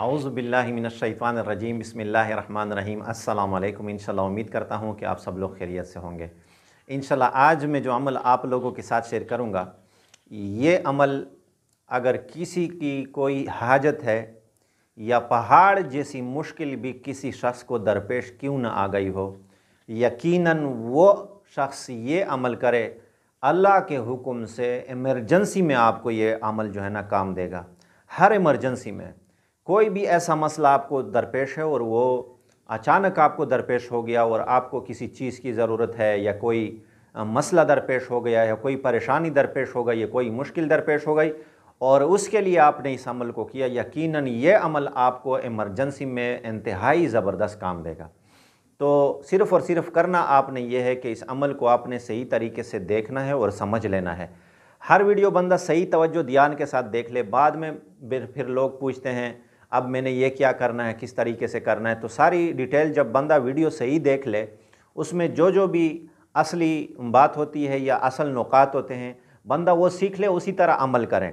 औज़ुबिल्लाहि मिनश्शैतानिर्रजीम बिस्मिल्लाहिर्रहमानिर्रहीम। अस्सलामु अलैकुम। इंशाल्लाह उम्मीद करता हूँ कि आप सब लोग खैरियत से होंगे। इंशाल्लाह आज मैं जो अमल आप लोगों के साथ शेयर करूँगा, ये अमल अगर किसी की कोई हाजत है या पहाड़ जैसी मुश्किल भी किसी शख्स को दरपेश क्यों न आ गई हो, यकीनन वो शख्स ये अमल करे, अल्लाह के हुक्म से इमरजेंसी में आपको ये अमल जो है ना काम देगा। हर इमरजेंसी में कोई भी ऐसा मसला आपको दरपेश है और वो अचानक आपको दरपेश हो गया और आपको किसी चीज़ की ज़रूरत है या कोई मसला दरपेश हो गया या कोई परेशानी दरपेश हो गई या कोई मुश्किल दरपेश हो गई और उसके लिए आपने इस अमल को किया, यकीनन ये अमल आपको इमरजेंसी में इंतहाई ज़बरदस्त काम देगा। तो सिर्फ़ और सिर्फ करना आपने ये है कि इस अमल को आपने सही तरीके से देखना है और समझ लेना है। हर वीडियो बंदा सही तवज्जो ध्यान के साथ देख ले। बाद में फिर लोग पूछते हैं अब मैंने ये क्या करना है, किस तरीके से करना है। तो सारी डिटेल जब बंदा वीडियो सही देख ले, उसमें जो जो भी असली बात होती है या असल नुकात होते हैं, बंदा वो सीख ले, उसी तरह अमल करें।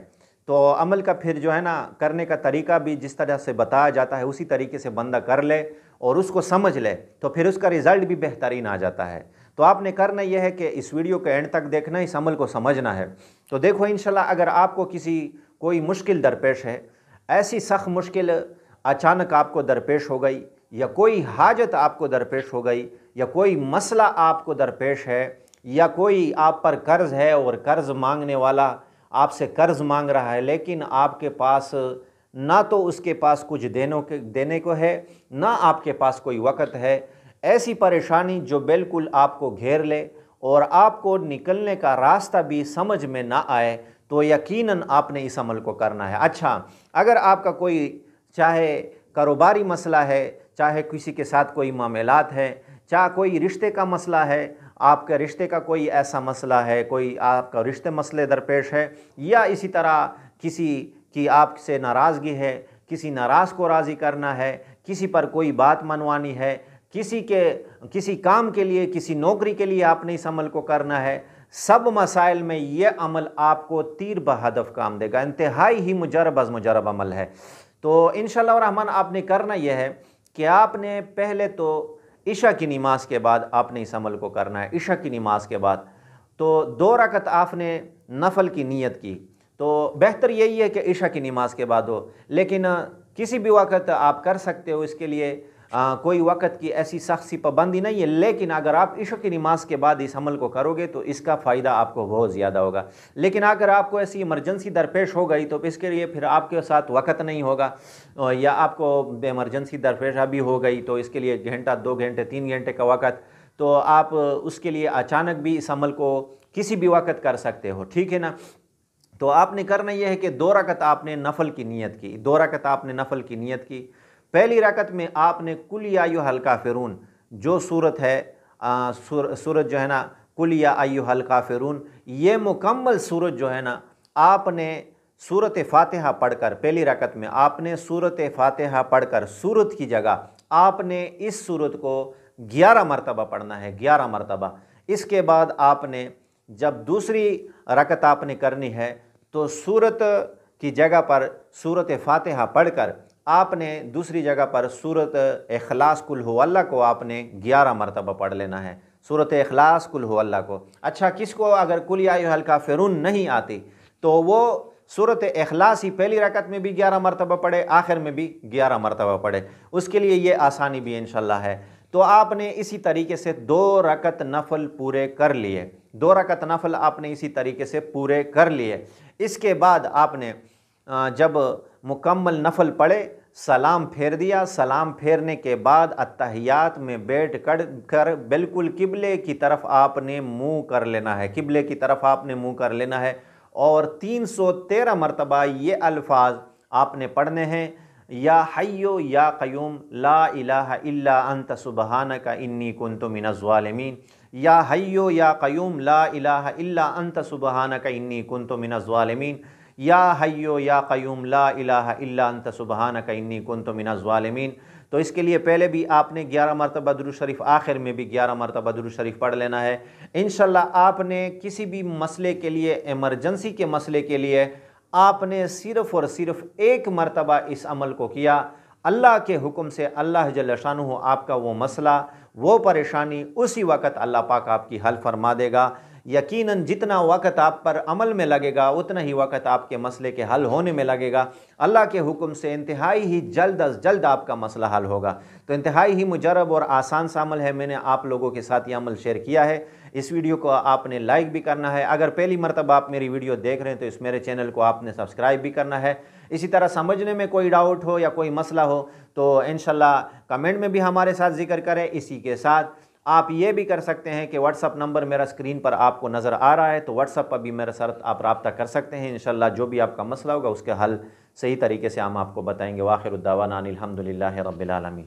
तो अमल का फिर जो है ना करने का तरीका भी जिस तरह से बताया जाता है उसी तरीके से बंदा कर ले और उसको समझ ले, तो फिर उसका रिज़ल्ट भी बेहतरीन आ जाता है। तो आपने करना यह है कि इस वीडियो के एंड तक देखना, इस अमल को समझना है। तो देखो इंशाल्लाह अगर आपको किसी कोई मुश्किल दरपेश है, ऐसी सख्त मुश्किल अचानक आपको दरपेश हो गई या कोई हाजत आपको दरपेश हो गई या कोई मसला आपको दरपेश है या कोई आप पर कर्ज़ है और कर्ज़ मांगने वाला आपसे कर्ज़ मांग रहा है, लेकिन आपके पास ना तो उसके पास कुछ देने को है, ना आपके पास कोई वक़्त है। ऐसी परेशानी जो बिल्कुल आपको घेर ले और आपको निकलने का रास्ता भी समझ में ना आए, तो यकीनन आपने इस अमल को करना है। अच्छा, अगर आपका कोई चाहे कारोबारी मसला है, चाहे किसी के साथ कोई मामलात है, चाहे कोई रिश्ते का मसला है, आपके रिश्ते का कोई ऐसा मसला है, कोई आपका रिश्ते मसले दरपेश है, या इसी तरह किसी की आपसे नाराज़गी है, किसी नाराज़ को राज़ी करना है, किसी पर कोई बात मनवानी है, किसी काम के लिए, किसी नौकरी के लिए आपने इस अमल को करना है, सब मसाइल में ये अमल आपको तीर बहदफ काम देगा। इंतहाई ही मुजरब अमल है। तो इंशाअल्लाह रहमान आपने करना यह है कि आपने पहले तो इशा की नमाज के बाद आपने इस अमल को करना है। इशा की नमाज के बाद तो 2 रकत आपने नफल की नीयत की, तो बेहतर यही है कि इशा की नमाज के बाद हो, लेकिन किसी भी वक़्त आप कर सकते हो। इसके लिए कोई वक़्त की ऐसी सख्त सी पाबंदी नहीं है, लेकिन अगर आप इशा की नमाज के बाद इस अमल को करोगे तो इसका फ़ायदा आपको बहुत ज़्यादा होगा। लेकिन अगर आपको ऐसी इमरजेंसी दरपेश हो गई तो इसके लिए फिर आपके साथ वक़्त नहीं होगा, या आपको इमरजेंसी दरपेश अभी हो गई तो इसके लिए घंटा, 2 घंटे, 3 घंटे का वक़्त, तो आप उसके लिए अचानक भी इस अमल को किसी भी वक़्त कर सकते हो, ठीक है ना। तो आपने करना यह है कि 2 रकत आपने नफल की नीयत की। 2 रकत आपने नफल की नीयत की। पहली रकत में आपने कुल या अय्युहल काफिरून जो सूरत है, सूरत जो है ना कुल या अय्युहल काफिरून, ये मुकम्मल सूरत जो है ना आपने सूरत फातिहा पढ़कर, पहली रकत में आपने सूरत फातिहा पढ़कर सूरत की जगह आपने इस सूरत को 11 मरतबा पढ़ना है, 11 मरतबा। इसके बाद आपने जब दूसरी रकत आपने करनी है तो सूरत की जगह पर सूरत फातिहा पढ़कर आपने दूसरी जगह पर सूरत इखलास कुल हु अल्लाह को आपने 11 मरतबा पढ़ लेना है, सूरत इखलास कुल हु अल्लाह को। अच्छा, किसको अगर कुल या अय्युहल काफिरून नहीं आती तो वो सूरत इखलास ही पहली रकत में भी 11 मरतबा पढ़े, आखिर में भी 11 मरतबा पढ़े। उसके लिए ये आसानी भी इंशाल्लाह है। तो आपने इसी तरीके से 2 रकत नफल पूरे कर लिए, 2 रकत नफल आपने इसी तरीके से पूरे कर लिए। इसके बाद आपने जब मुकम्मल नफल पढ़े, सलाम फेर दिया। सलाम फेरने के बाद अत्तहियात में बैठ कर बिल्कुल किबले की तरफ आपने मुँह कर लेना है, किबले की तरफ आपने मुँह कर लेना है और 313 मरतबा ये अल्फाज आपने पढ़ने हैं, या हय्यो या क़य्यूम ला इलाहा इल्ला अंत सुबहानका इन्नी कुन्तु मिनज़ ज़ालिमीन, या हय्यो या क़य्यूम ला इलाहा इल्ला अंत सुबहानका इन्नी कुन्तु मिनज़ ज़ालिमीन, या हय्यो या क़य्यूम ला इलाहा इल्ला अंत सुबहानका इन्नी कुन्तु मिनज़ ज़ालिमीन। तो इसके लिए पहले भी आपने 11 मरतबा दुरूद शरीफ, आखिर में भी 11 मरतबा दुरूद शरीफ पढ़ लेना है। इंशाल्लाह आपने किसी भी मसले के लिए, इमरजेंसी के मसले के लिए आपने सिर्फ़ और सिर्फ एक मरतबा इस अमल को किया, अल्लाह के हुक्म से अल्लाह जल्ल शानुहु आपका वो मसला, वो परेशानी उसी वक़्त अल्लाह पाक आपकी हल फरमा देगा। यकीनन जितना वक़्त आप पर अमल में लगेगा उतना ही वक़्त आपके मसले के हल होने में लगेगा। अल्लाह के हुक्म से इंतहाई ही जल्द अज जल्द आपका मसला हल होगा। तो इंतहाई ही मुजरब और आसान सा अमल है। मैंने आप लोगों के साथ ये अमल शेयर किया है। इस वीडियो को आपने लाइक भी करना है। अगर पहली मरतबा आप मेरी वीडियो देख रहे हैं तो इस मेरे चैनल को आपने सब्सक्राइब भी करना है। इसी तरह समझने में कोई डाउट हो या कोई मसला हो तो इंशाल्लाह कमेंट में भी हमारे साथ जिक्र करें। इसी के साथ आप ये भी कर सकते हैं कि व्हाट्सअप नंबर मेरा स्क्रीन पर आपको नज़र आ रहा है, तो व्हाट्सअप पर भी मेरे साथ आप रब्ता कर सकते हैं। इंशाल्लाह जो भी आपका मसला होगा उसके हल सही तरीके से हम आपको बताएंगे। वाखिर दावाना अनिल हम्दुलिल्लाहि रब्बिल आलमीन।